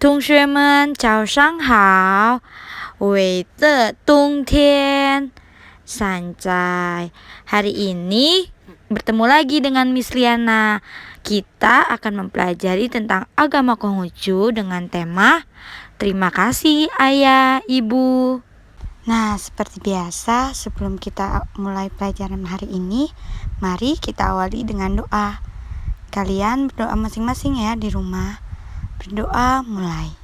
同学们早上好，为这冬天santai. Hari ini bertemu lagi dengan Miss Liana. Kita akan mempelajari tentang agama Konghucu dengan tema Terima kasih Ayah, Ibu. Nah, seperti biasa, sebelum kita mulai pelajaran hari ini, mari kita awali dengan doa. Kalian berdoa masing-masing ya di rumah. Berdoa mulai.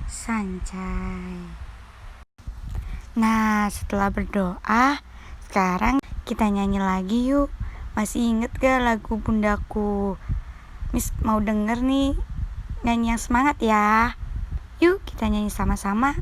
Santai. Nah, setelah berdoa, sekarang kita nyanyi lagi yuk. Masih inget gak lagu Bundaku? Miss mau denger nih nyanyi yang semangat ya. Yuk kita nyanyi sama-sama.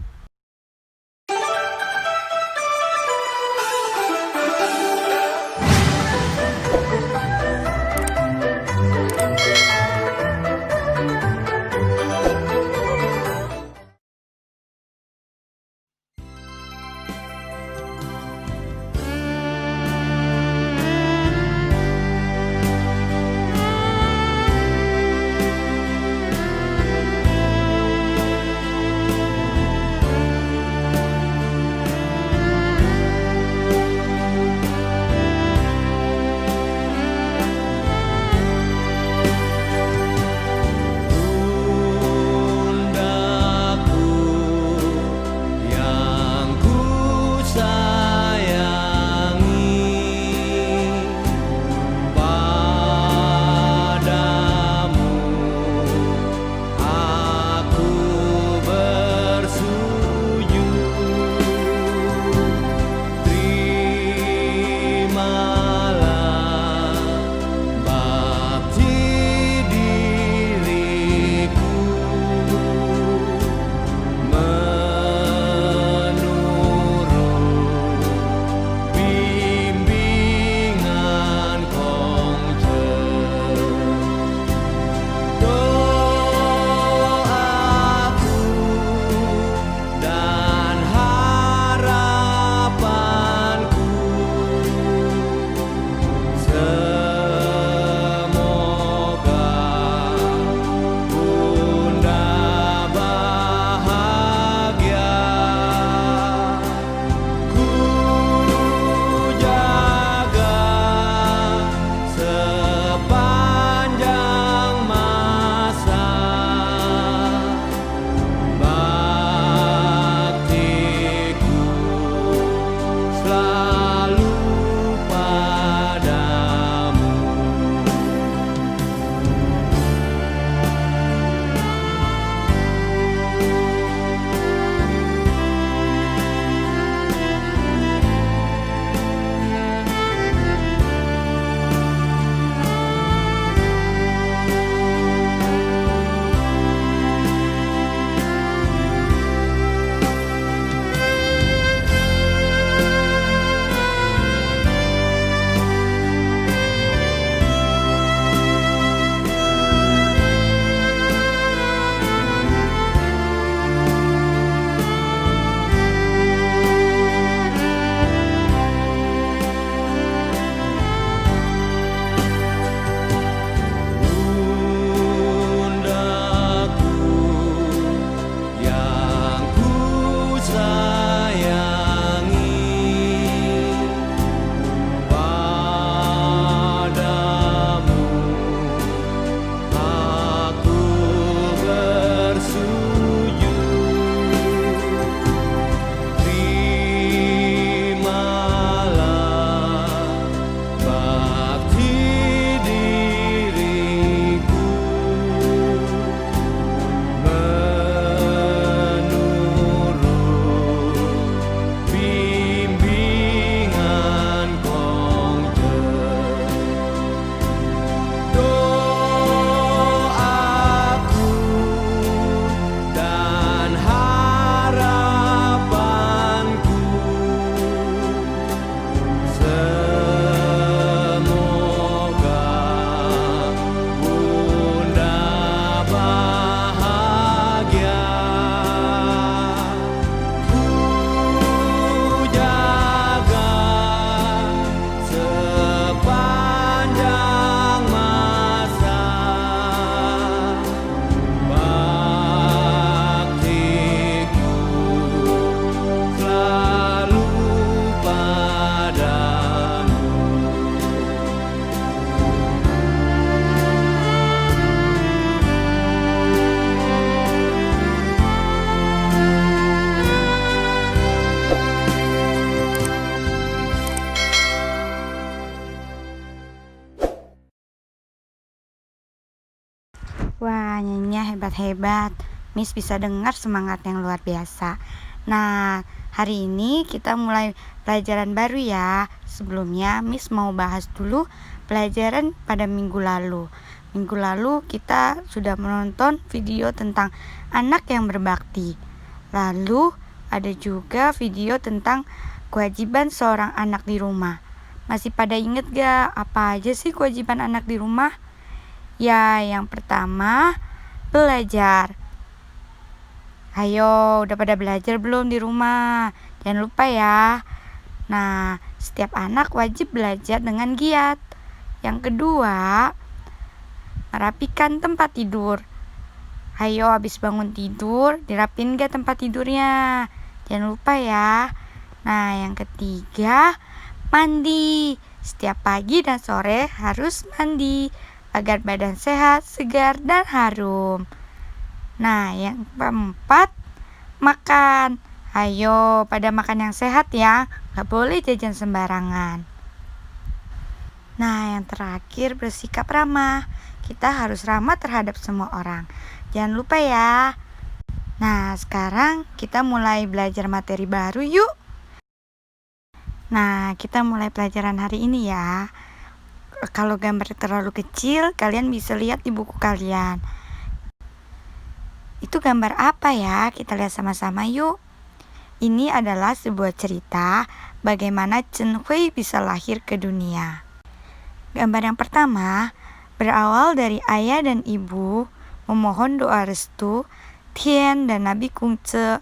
Wah, nyanyinya hebat-hebat. Miss bisa dengar semangat yang luar biasa. Nah, hari ini kita mulai pelajaran baru ya. Sebelumnya, Miss mau bahas dulu pelajaran pada minggu lalu. Minggu lalu kita sudah menonton video tentang anak yang berbakti. Lalu ada juga video tentang kewajiban seorang anak di rumah. Masih pada inget gak apa aja sih kewajiban anak di rumah? Ya, yang pertama, belajar. Ayo, udah pada belajar belum di rumah? Jangan lupa ya. Nah, setiap anak wajib belajar dengan giat. Yang kedua, merapikan tempat tidur. Ayo, habis bangun tidur, dirapin gak tempat tidurnya? Jangan lupa ya. Nah, yang ketiga, mandi. Setiap pagi dan sore harus mandi agar badan sehat, segar, dan harum. Nah, yang keempat, makan. Ayo, pada makan yang sehat ya. Gak boleh jajan sembarangan. Nah, yang terakhir, bersikap ramah. Kita harus ramah terhadap semua orang. Jangan lupa ya. Nah, sekarang kita mulai belajar materi baru yuk. Nah, kita mulai pelajaran hari ini ya. Kalau gambar terlalu kecil, kalian bisa lihat di buku kalian. Itu gambar apa ya? Kita lihat sama-sama yuk. Ini adalah sebuah cerita bagaimana Chen Hui bisa lahir ke dunia. Gambar yang pertama berawal dari ayah dan ibu memohon doa restu Tian dan Nabi Kungce.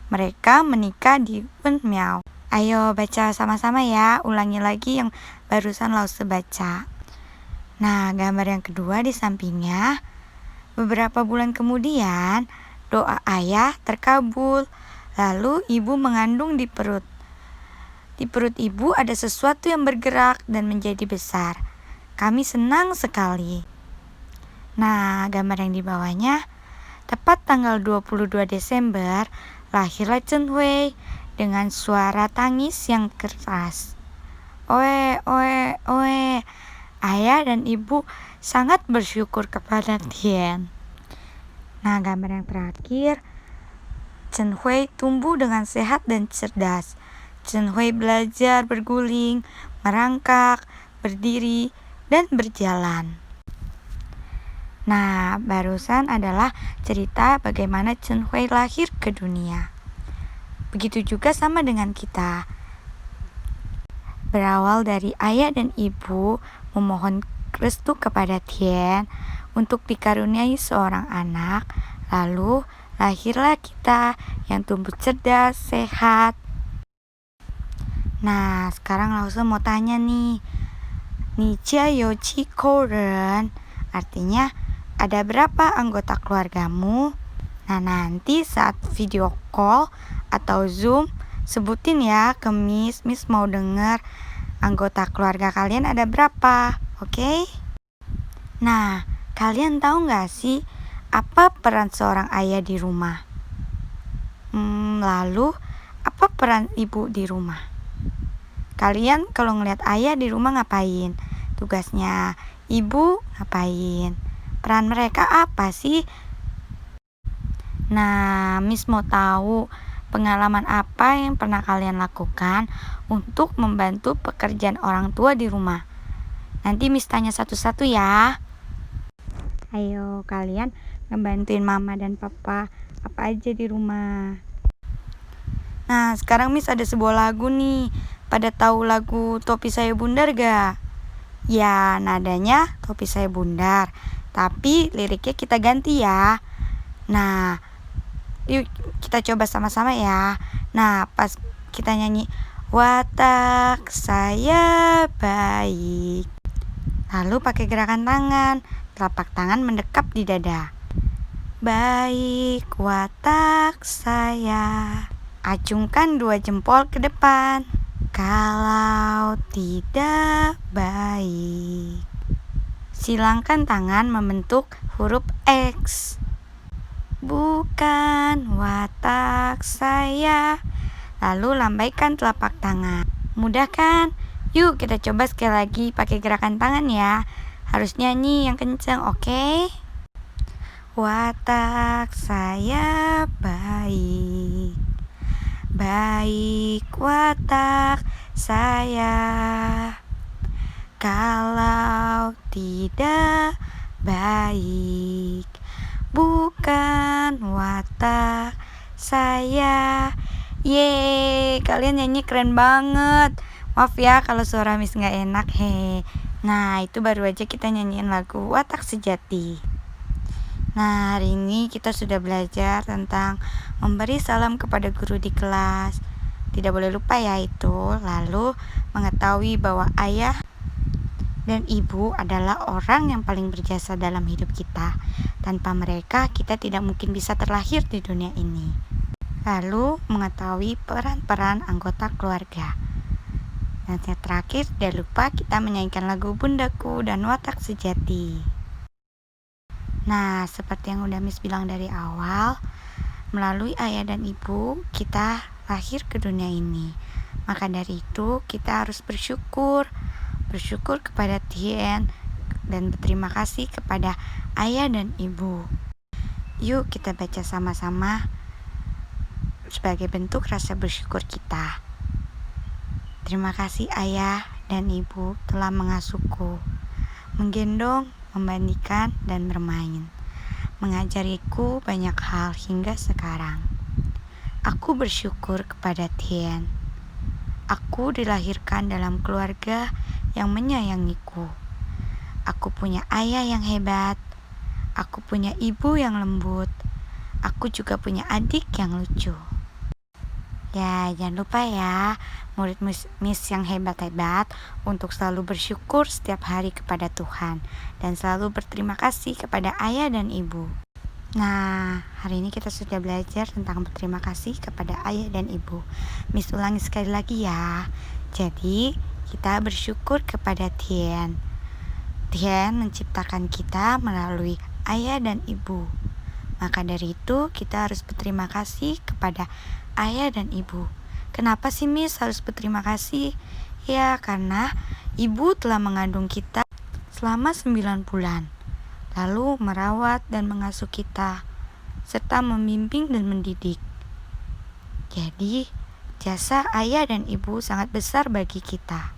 Mereka menikah di Wenmiao. Ayo baca sama-sama ya, ulangi lagi yang barusan Lause baca. Nah, gambar yang kedua di sampingnya, beberapa bulan kemudian doa ayah terkabul, lalu ibu mengandung di perut. Di perut ibu ada sesuatu yang bergerak dan menjadi besar. Kami senang sekali. Nah, gambar yang di bawahnya, tepat tanggal 22 Desember, lahirlah Chen Hui dengan suara tangis yang keras. Oe, oe, oe. Ayah dan ibu sangat bersyukur kepada Tian. Nah, gambar yang terakhir, Chen Hui tumbuh dengan sehat dan cerdas. Chen Hui belajar berguling, merangkak, berdiri, dan berjalan. Nah, barusan adalah cerita bagaimana Chen Hui lahir ke dunia. Begitu juga sama dengan kita. Berawal dari ayah dan ibu memohon restu kepada Tian untuk dikaruniai seorang anak, lalu lahirlah kita yang tumbuh cerdas, sehat. Nah, sekarang Lause mau tanya nih. Ni jia you qi kou ren, artinya ada berapa anggota keluargamu? Nah, nanti saat video call atau Zoom, sebutin ya ke Miss. Miss mau denger anggota keluarga kalian ada berapa, oke? Nah, kalian tahu gak sih apa peran seorang ayah di rumah? Lalu, apa peran ibu di rumah? Kalian kalau ngeliat ayah di rumah ngapain? Tugasnya ibu ngapain? Peran mereka apa sih? Nah, Miss mau tahu pengalaman apa yang pernah kalian lakukan untuk membantu pekerjaan orang tua di rumah. Nanti Miss tanya satu-satu ya. Ayo kalian ngebantuin mama dan papa apa aja di rumah. Nah, sekarang Miss ada sebuah lagu nih. Pada tahu lagu Topi Saya Bundar gak? Ya, nadanya Topi Saya Bundar, tapi liriknya kita ganti ya. Nah, yuk kita coba sama-sama ya. Nah, pas kita nyanyi watak saya baik, lalu pakai gerakan tangan, telapak tangan mendekap di dada. Baik watak saya. Acungkan 2 jempol ke depan. Kalau tidak baik, silangkan tangan membentuk huruf X. Bukan watak saya. Lalu lambaikan telapak tangan. Mudah kan? Yuk kita coba sekali lagi pakai gerakan tangan ya. Harus nyanyi yang kencang, oke? watak saya baik. Baik watak saya. Kalau tidak baik, bukan watak saya. Yeay, kalian nyanyi keren banget. Maaf ya kalau suara Miss gak enak, he. Nah, itu baru aja kita nyanyiin lagu Watak Sejati. Nah, hari ini kita sudah belajar tentang memberi salam kepada guru di kelas. Tidak boleh lupa ya itu. Lalu mengetahui bahwa ayah dan ibu adalah orang yang paling berjasa dalam hidup kita. Tanpa mereka, kita tidak mungkin bisa terlahir di dunia ini. Lalu mengetahui peran-peran anggota keluarga. Dan yang terakhir, tidak lupa kita menyanyikan lagu Bundaku dan Watak Sejati. Nah, seperti yang udah Miss bilang dari awal, melalui ayah dan ibu kita lahir ke dunia ini. Maka dari itu kita harus bersyukur kepada Tien dan berterima kasih kepada ayah dan ibu. Yuk kita baca sama-sama sebagai bentuk rasa bersyukur kita. Terima kasih ayah dan ibu telah mengasuhku, menggendong, memandikan, dan bermain, mengajariku banyak hal hingga sekarang. Aku bersyukur kepada Tien. Aku dilahirkan dalam keluarga yang menyayangiku. Aku punya ayah yang hebat. Aku punya ibu yang lembut. Aku juga punya adik yang lucu. Ya, jangan lupa ya, murid Miss yang hebat-hebat untuk selalu bersyukur setiap hari kepada Tuhan dan selalu berterima kasih kepada ayah dan ibu. Nah, hari ini kita sudah belajar tentang berterima kasih kepada ayah dan ibu. Miss ulangi sekali lagi ya. Jadi, kita bersyukur kepada Tien. Tien menciptakan kita melalui ayah dan ibu. Maka dari itu, kita harus berterima kasih kepada ayah dan ibu. Kenapa sih Miss harus berterima kasih? Ya, karena ibu telah mengandung kita selama 9 bulan. Lalu merawat dan mengasuh kita, serta membimbing dan mendidik. Jadi, jasa ayah dan ibu sangat besar bagi kita.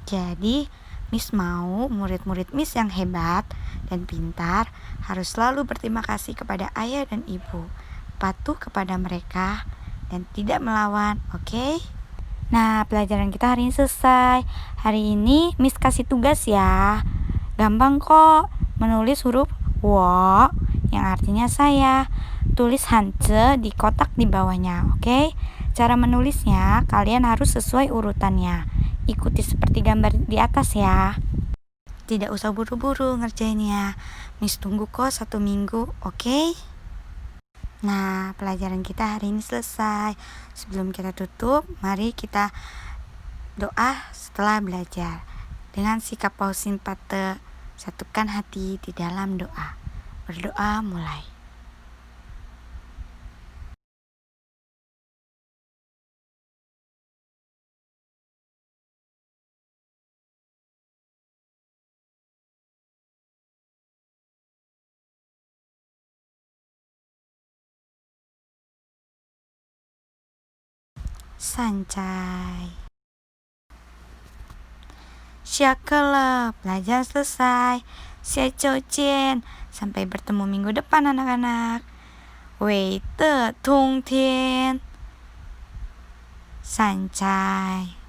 Jadi, Miss mau murid-murid Miss yang hebat dan pintar harus selalu berterima kasih kepada ayah dan ibu, patuh kepada mereka, dan tidak melawan, oke? Nah, pelajaran kita hari ini selesai. Hari ini Miss kasih tugas ya. Gampang kok, menulis huruf wo yang artinya saya. Tulis hanje di kotak di bawahnya, oke? Cara menulisnya, kalian harus sesuai urutannya. Ikuti seperti gambar di atas ya. Tidak usah buru-buru ngerjainnya. Miss tunggu kok 1 minggu, oke? Nah, pelajaran kita hari ini selesai. Sebelum kita tutup, mari kita doa setelah belajar. Dengan sikap pausin pate, satukan hati di dalam doa. Berdoa mulai. Sancai. Syakele, belajar selesai. Xie Jen, sampai bertemu minggu depan anak-anak. Wei de Tung Tian. Sancai.